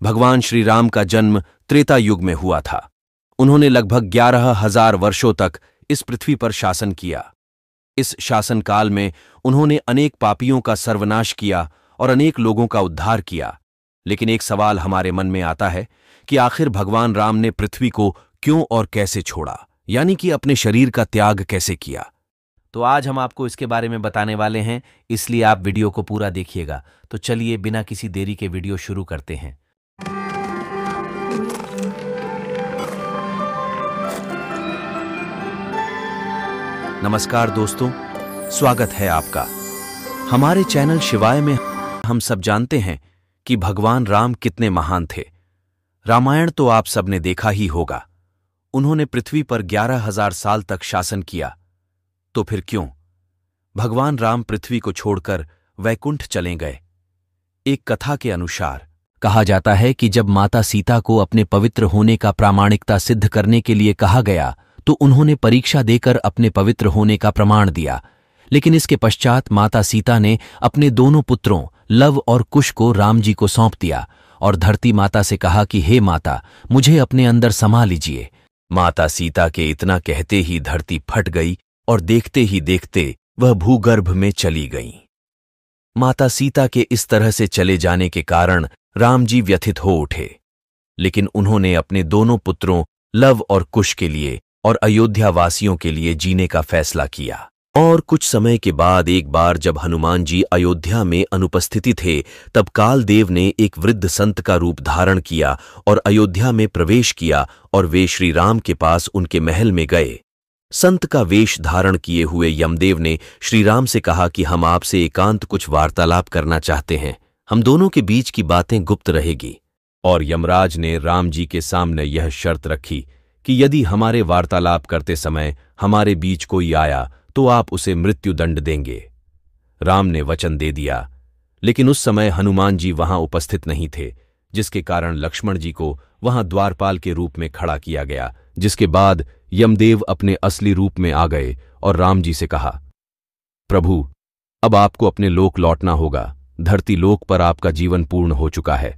भगवान श्री राम का जन्म त्रेता युग में हुआ था। उन्होंने लगभग 11,000 वर्षों तक इस पृथ्वी पर शासन किया। इस शासनकाल में उन्होंने अनेक पापियों का सर्वनाश किया और अनेक लोगों का उद्धार किया। लेकिन एक सवाल हमारे मन में आता है कि आखिर भगवान राम ने पृथ्वी को क्यों और कैसे छोड़ा, यानी कि अपने शरीर का त्याग कैसे किया। तो आज हम आपको इसके बारे में बताने वाले हैं, इसलिए आप वीडियो को पूरा देखिएगा। तो चलिए बिना किसी देरी के वीडियो शुरू करते हैं। नमस्कार दोस्तों, स्वागत है आपका हमारे चैनल शिवाय में। हम सब जानते हैं कि भगवान राम कितने महान थे। रामायण तो आप सबने देखा ही होगा। उन्होंने पृथ्वी पर 11,000 साल तक शासन किया। तो फिर क्यों भगवान राम पृथ्वी को छोड़कर वैकुंठ चले गए? एक कथा के अनुसार कहा जाता है कि जब माता सीता को अपने पवित्र होने का प्रामाणिकता सिद्ध करने के लिए कहा गया तो उन्होंने परीक्षा देकर अपने पवित्र होने का प्रमाण दिया। लेकिन इसके पश्चात माता सीता ने अपने दोनों पुत्रों लव और कुश को राम जी को सौंप दिया और धरती माता से कहा कि हे माता, मुझे अपने अंदर समा लीजिए। माता सीता के इतना कहते ही धरती फट गई और देखते ही देखते वह भूगर्भ में चली गईं। माता सीता के इस तरह से चले जाने के कारण राम जी व्यथित हो उठे। लेकिन उन्होंने अपने दोनों पुत्रों लव और कुश के लिए और अयोध्या वासियों के लिए जीने का फैसला किया। और कुछ समय के बाद एक बार जब हनुमान जी अयोध्या में अनुपस्थिति थे, तब कालदेव ने एक वृद्ध संत का रूप धारण किया और अयोध्या में प्रवेश किया और वे श्री राम के पास उनके महल में गए। संत का वेश धारण किए हुए यमदेव ने श्री राम से कहा कि हम आपसे एकांत कुछ वार्तालाप करना चाहते हैं। हम दोनों के बीच की बातें गुप्त रहेगी। और यमराज ने राम जी के सामने यह शर्त रखी कि यदि हमारे वार्तालाप करते समय हमारे बीच कोई आया तो आप उसे मृत्युदंड देंगे। राम ने वचन दे दिया। लेकिन उस समय हनुमान जी वहां उपस्थित नहीं थे, जिसके कारण लक्ष्मण जी को वहां द्वारपाल के रूप में खड़ा किया गया। जिसके बाद यमदेव अपने असली रूप में आ गए और राम जी से कहा, प्रभु, अब आपको अपने लोक लौटना होगा। धरती लोक पर आपका जीवन पूर्ण हो चुका है।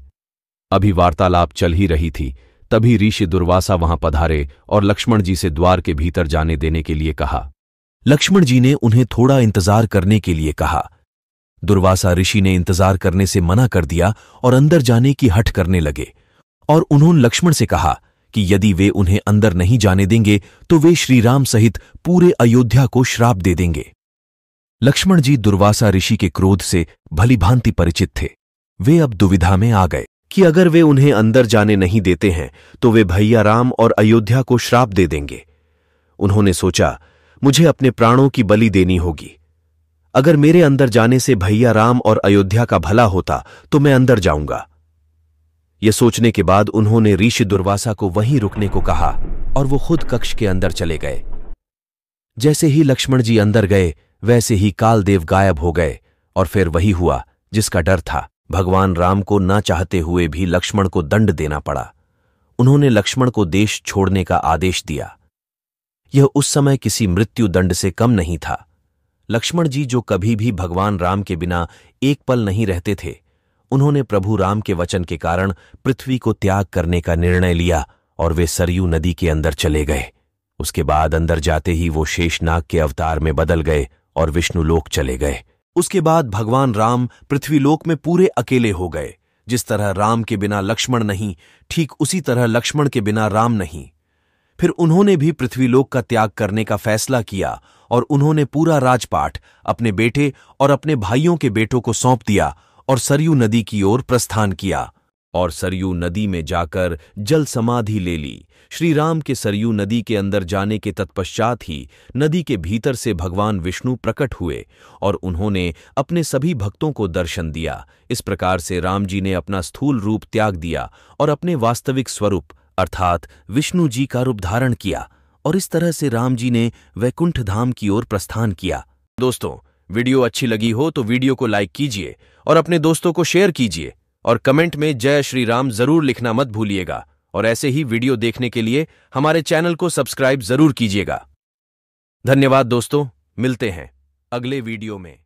अभी वार्तालाप चल ही रही थी, तभी ऋषि दुर्वासा वहां पधारे और लक्ष्मण जी से द्वार के भीतर जाने देने के लिए कहा। लक्ष्मण जी ने उन्हें थोड़ा इंतजार करने के लिए कहा। दुर्वासा ऋषि ने इंतजार करने से मना कर दिया और अंदर जाने की हठ करने लगे। और उन्होंने लक्ष्मण से कहा कि यदि वे उन्हें अंदर नहीं जाने देंगे तो वे श्रीराम सहित पूरे अयोध्या को श्राप दे देंगे। लक्ष्मण जी दुर्वासा ऋषि के क्रोध से भली भांति परिचित थे। वे अब दुविधा में आ गए कि अगर वे उन्हें अंदर जाने नहीं देते हैं तो वे भैया राम और अयोध्या को श्राप दे देंगे। उन्होंने सोचा, मुझे अपने प्राणों की बलि देनी होगी। अगर मेरे अंदर जाने से भैया राम और अयोध्या का भला होता तो मैं अंदर जाऊंगा। यह सोचने के बाद उन्होंने ऋषि दुर्वासा को वहीं रुकने को कहा और वो खुद कक्ष के अंदर चले गए। जैसे ही लक्ष्मण जी अंदर गए, वैसे ही कालदेव गायब हो गए। और फिर वही हुआ जिसका डर था। भगवान राम को ना चाहते हुए भी लक्ष्मण को दंड देना पड़ा। उन्होंने लक्ष्मण को देश छोड़ने का आदेश दिया। यह उस समय किसी मृत्यु दंड से कम नहीं था। लक्ष्मण जी, जो कभी भी भगवान राम के बिना एक पल नहीं रहते थे, उन्होंने प्रभु राम के वचन के कारण पृथ्वी को त्याग करने का निर्णय लिया और वे सरयू नदी के अंदर चले गए। उसके बाद अंदर जाते ही वो शेषनाग के अवतार में बदल गए और विष्णुलोक चले गए। उसके बाद भगवान राम पृथ्वीलोक में पूरे अकेले हो गए। जिस तरह राम के बिना लक्ष्मण नहीं, ठीक उसी तरह लक्ष्मण के बिना राम नहीं। फिर उन्होंने भी पृथ्वीलोक का त्याग करने का फैसला किया और उन्होंने पूरा राजपाट अपने बेटे और अपने भाइयों के बेटों को सौंप दिया और सरयू नदी की ओर प्रस्थान किया और सरयू नदी में जाकर जल समाधि ले ली। श्री राम के सरयू नदी के अंदर जाने के तत्पश्चात ही नदी के भीतर से भगवान विष्णु प्रकट हुए और उन्होंने अपने सभी भक्तों को दर्शन दिया। इस प्रकार से राम जी ने अपना स्थूल रूप त्याग दिया और अपने वास्तविक स्वरूप अर्थात विष्णु जी का रूप धारण किया और इस तरह से राम जी ने वैकुंठ धाम की ओर प्रस्थान किया। दोस्तों, वीडियो अच्छी लगी हो तो वीडियो को लाइक कीजिए और अपने दोस्तों को शेयर कीजिए और कमेंट में जय श्री राम जरूर लिखना मत भूलिएगा। और ऐसे ही वीडियो देखने के लिए हमारे चैनल को सब्सक्राइब जरूर कीजिएगा। धन्यवाद दोस्तों, मिलते हैं अगले वीडियो में।